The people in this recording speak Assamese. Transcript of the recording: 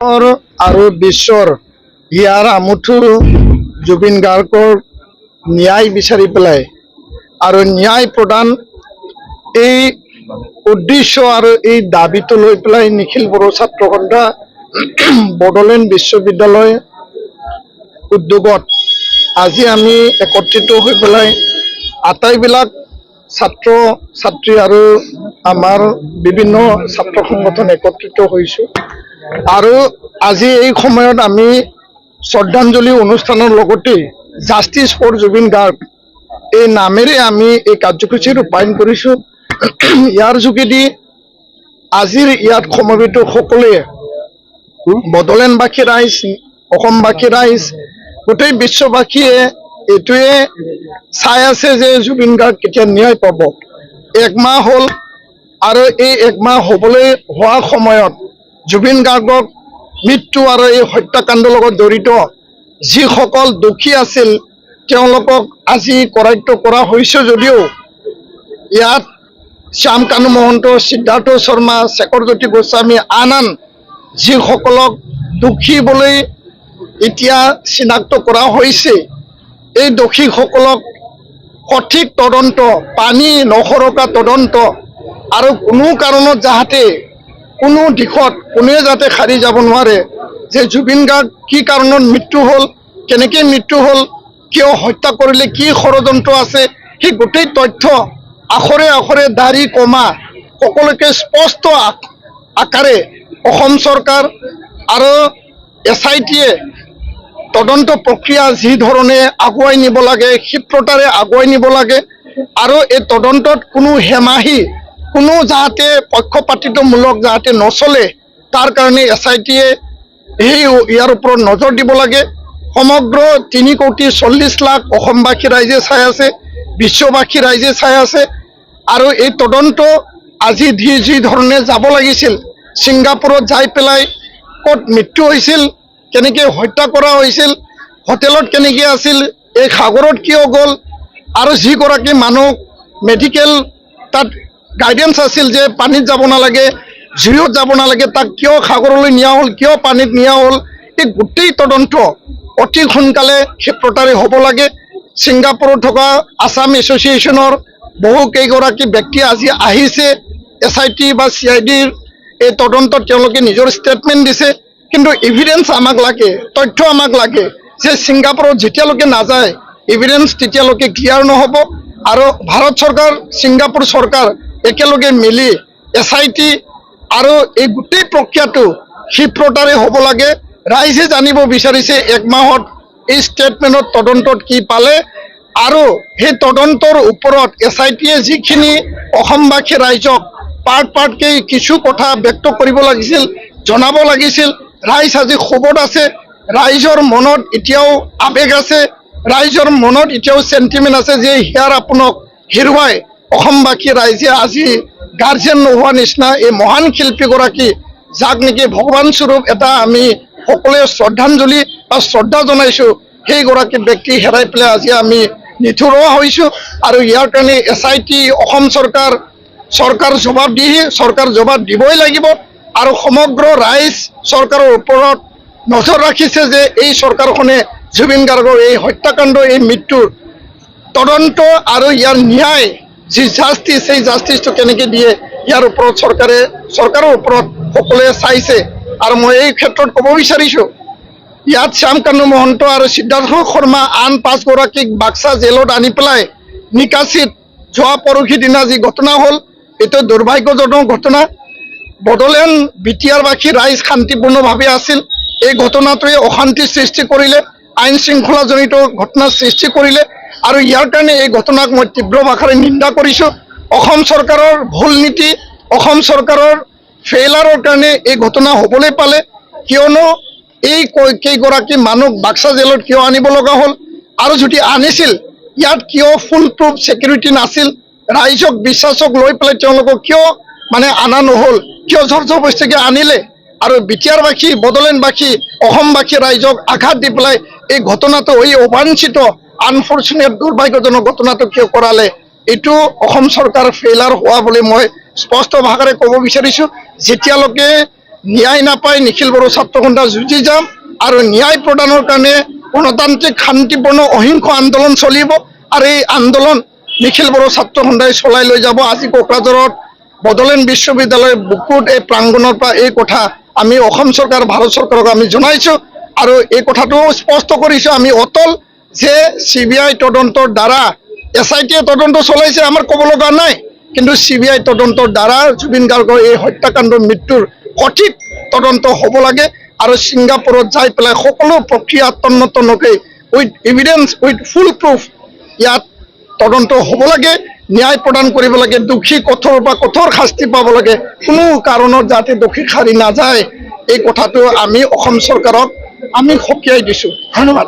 আৰু বিশ্বৰ ইয়াৰ আমুঠু জুবিন গাৰ্গৰ ন্যায় বিচাৰি পেলাই আৰু ন্যায় প্ৰদান এই উদ্দেশ্য আৰু এই দাবীটো লৈ পেলাই নিখিল বড়ো ছাত্ৰ সন্থা বড়োলেণ্ড বিশ্ববিদ্যালয় উদ্যোগত আজি আমি একত্ৰিত হৈ পেলাই আটাইবিলাক ছাত্ৰ ছাত্ৰী আৰু আমাৰ বিভিন্ন ছাত্ৰ সংগঠন একত্ৰিত হৈছোঁ আৰু আজি এই সময়ত আমি শ্ৰদ্ধাঞ্জলি অনুষ্ঠানৰ লগতে জাষ্টিছ ফৰ জুবিন গাৰ্গ এই নামেৰে আমি এই কাৰ্যসূচী ৰূপায়ণ কৰিছোঁ। ইয়াৰ যোগেদি আজিৰ ইয়াত সমবেত সকলোৱে বড়োলেণ্ডবাসী ৰাইজ অসমবাসী ৰাইজ গোটেই বিশ্ববাসীয়ে এইটোৱে চাই আছে যে জুবিন গাৰ্গ কেতিয়া ন্যায় পাব। একমাহ হ'ল আৰু এই একমাহ হ'বলৈ হোৱা সময়ত জুবিন গাৰ্গক মৃত্যু আৰু এই হত্যাকাণ্ডৰ লগত জড়িত যিসকল দোষী আছিল তেওঁলোকক আজি কৰায়ত্ব কৰা হৈছে যদিও ইয়াত শ্যাম কানু মহন্ত, সিদ্ধাৰ্থ শৰ্মা, শেখৰজ্যোতি গোস্বামী আন যিসকলক দোষী বুলি এতিয়া চিনাক্ত কৰা হৈছে এই দোষীসকলক সঠিক তদন্ত, পানী নসৰকা তদন্ত আৰু কোনো কাৰণত যাতে কোনো দিশত কোনোৱে যাতে সাৰি যাব নোৱাৰে যে জুবিন গাৰ্গ কি কাৰণত মৃত্যু হ'ল, কেনেকৈ মৃত্যু হ'ল, কিয় হত্যা কৰিলে, কি ষড়যন্ত্ৰ আছে, সেই গোটেই তথ্য আখৰে আখৰে দাড়ি কমা সকলোকে স্পষ্ট আকাৰে অসম চৰকাৰ আৰু SITয়ে তদন্ত প্ৰক্ৰিয়া যি ধৰণে আগুৱাই নিব লাগে, ক্ষিপ্ৰতাৰে আগুৱাই নিব লাগে আৰু এই তদন্তত কোনো হেমাহি কোনো যাতে পক্ষপাতিত্বমূলক যাতে নচলে তাৰ কাৰণে SITয়ে ইয়াৰ ওপৰত নজৰ দিব লাগে। সমগ্ৰ 3,40,00,000 অসমবাসী ৰাইজে চাই আছে, বিশ্ববাসী ৰাইজে চাই আছে আৰু এই তদন্ত আজি যি ধৰণে যাব লাগিছিল, ছিংগাপুৰত যাই পেলাই ক'ত মৃত্যু হৈছিল, কেনেকৈ হত্যা কৰা হৈছিল, হোটেলত কেনেকৈ আছিল, এই সাগৰত কিয় গ'ল আৰু যিগৰাকী মানুহ মেডিকেল তাত গাইডেন্স আছিল যে পানীত যাব নালাগে, জুইত যাব নালাগে, তাক কিয় সাগৰলৈ নিয়া হ'ল, কিয় পানীত নিয়া হ'ল, এই গোটেই তদন্ত অতি সোনকালে ক্ষিপ্ৰতাৰে হ'ব লাগে। ছিংগাপুৰত থকা আছাম এছ'চিয়েশ্যনৰ বহু কেইগৰাকী ব্যক্তি আজি আহিছে SIT বা CIDৰ এই তদন্তত তেওঁলোকে নিজৰ ষ্টেটমেণ্ট দিছে, কিন্তু এভিডেন্স আমাক লাগে, তথ্য আমাক লাগে যে ছিংগাপুৰত যেতিয়ালৈকে নাযায় এভিডেন্স তেতিয়ালৈকে ক্লিয়াৰ নহ'ব আৰু ভাৰত চৰকাৰ ছিংগাপুৰ চৰকাৰ একেলগে মিলি SIT আৰু এই গোটেই প্ৰক্ৰিয়াটো ক্ষিপ্ৰতাৰে হ'ব লাগে। ৰাইজে জানিব বিচাৰিছে এক মাহত এই ষ্টেটমেণ্টত তদন্তত কি পালে আৰু সেই তদন্তৰ ওপৰত SITয়ে যিখিনি অসমবাসী ৰাইজক পাৰ্টকৈ কিছু কথা ব্যক্ত কৰিব লাগিছিল, জনাব লাগিছিল। ৰাইজ আজি ক্ষোভত আছে, ৰাইজৰ মনত এতিয়াও আৱেগ আছে, ৰাইজৰ মনত এতিয়াও চেণ্টিমেণ্ট আছে যে হিয়াৰ আপোনাক হেৰুৱাই অসমবাসী ৰাইজে আজি গাৰ্জেন নোহোৱা নিচিনা এই মহান শিল্পীগৰাকী যাক নেকি ভগৱান স্বৰূপ এটা আমি সকলোৱে শ্ৰদ্ধাঞ্জলি বা শ্ৰদ্ধা জনাইছোঁ, সেইগৰাকী ব্যক্তি হেৰাই পেলাই আজি আমি নিথৰুৱা হৈছোঁ আৰু ইয়াৰ কাৰণে SIT অসম চৰকাৰ জবাবদিহি, চৰকাৰ জবাব দিবই লাগিব আৰু সমগ্ৰ ৰাইজ চৰকাৰৰ ওপৰত নজৰ ৰাখিছে যে এই চৰকাৰখনে জুবিন গাৰ্গৰ এই হত্যাকাণ্ড, এই মৃত্যুৰ তদন্ত আৰু ইয়াৰ ন্যায় যি জাষ্টিছ, সেই জাষ্টিছটো কেনেকৈ দিয়ে ইয়াৰ ওপৰত চৰকাৰৰ ওপৰত সকলোৱে চাইছে। আৰু মই এই ক্ষেত্ৰত ক'ব বিচাৰিছোঁ ইয়াত শ্যাম কানু মহন্ত আৰু সিদ্ধাৰ্থ শৰ্মা আন 5 গৰাকীক বাক্সা জেলত আনি পেলাই নিকাচিত যোৱা পৰহি দিনা যি ঘটনা হ'ল এইটো দুৰ্ভাগ্যজনক ঘটনা। বড়োলেণ্ড BTR-বাসী ৰাইজ শান্তিপূৰ্ণভাৱে আছিল, এই ঘটনাটোৱে অশান্তি সৃষ্টি কৰিলে, আইন শৃংখলাজনিত ঘটনাৰ সৃষ্টি কৰিলে আৰু ইয়াৰ কাৰণে এই ঘটনাক মই তীব্ৰ ভাষাৰে নিন্দা কৰিছোঁ। অসম চৰকাৰৰ ভুল নীতি, অসম চৰকাৰৰ ফেইলাৰৰ কাৰণে এই ঘটনা হ'বলৈ পালে, কিয়নো এই কেইগৰাকী মানুহ বাক্সা জেলত কিয় আনিব লগা হ'ল আৰু যদি আনিছিল ইয়াত কিয় ফুল প্ৰুফ ছিকিউৰিটি নাছিল, ৰাইজক বিশ্বাসক লৈ পেলাই তেওঁলোকক কিয় আনা নহ'ল, কিয় জবৰদস্তিকে আনিলে আৰু BTR-বাসী, বড়োলেণ্ডবাসী, অসমবাসী ৰাইজক আঘাত দি পেলাই এই ঘটনাটো এই অবাঞ্ছিত আনফৰ্চুনেট দুৰ্ভাগ্যজনক ঘটনাটো কিয় কৰালে, এইটো অসম চৰকাৰ ফেইলাৰ হোৱা বুলি মই স্পষ্ট ভাষাৰে ক'ব বিচাৰিছোঁ। যেতিয়ালৈকে ন্যায় নাপায় নিখিল বড়ো ছাত্ৰ সন্থা যুঁজি যাম আৰু ন্যায় প্ৰদানৰ কাৰণে গণতান্ত্ৰিক শান্তিপূৰ্ণ অহিংস আন্দোলন চলিব আৰু এই আন্দোলন নিখিল বড়ো ছাত্ৰ সন্থাই চলাই লৈ যাব। আজি কোকৰাঝাৰত বড়োলেণ্ড বিশ্ববিদ্যালয়ৰ বুকুত এই প্ৰাংগণৰ পৰা এই কথা আমি অসম চৰকাৰ ভাৰত চৰকাৰক আমি জনাইছোঁ আৰু এই কথাটো স্পষ্ট কৰিছোঁ আমি অটল যে CBI তদন্তৰ দ্বাৰা SITয়ে তদন্ত চলাইছে আমাৰ ক'ব লগা নাই, কিন্তু CBI তদন্তৰ দ্বাৰা জুবিন গাৰ্গৰ এই হত্যাকাণ্ডৰ মৃত্যুৰ সঠিক তদন্ত হ'ব লাগে আৰু ছিংগাপুৰত যাই পেলাই সকলো প্ৰক্ৰিয়া তন্নতন্নকৈ with evidence with full proof ইয়াত তদন্ত হ'ব লাগে, ন্যায় প্ৰদান কৰিব লাগে, দোষী কঠোৰ বা কঠোৰ শাস্তি পাব লাগে, কোনো কাৰণত যাতে দোষী সাৰি নাযায় এই কথাটো আমি অসম চৰকাৰক আমি সকীয়াই দিছোঁ। ধন্যবাদ।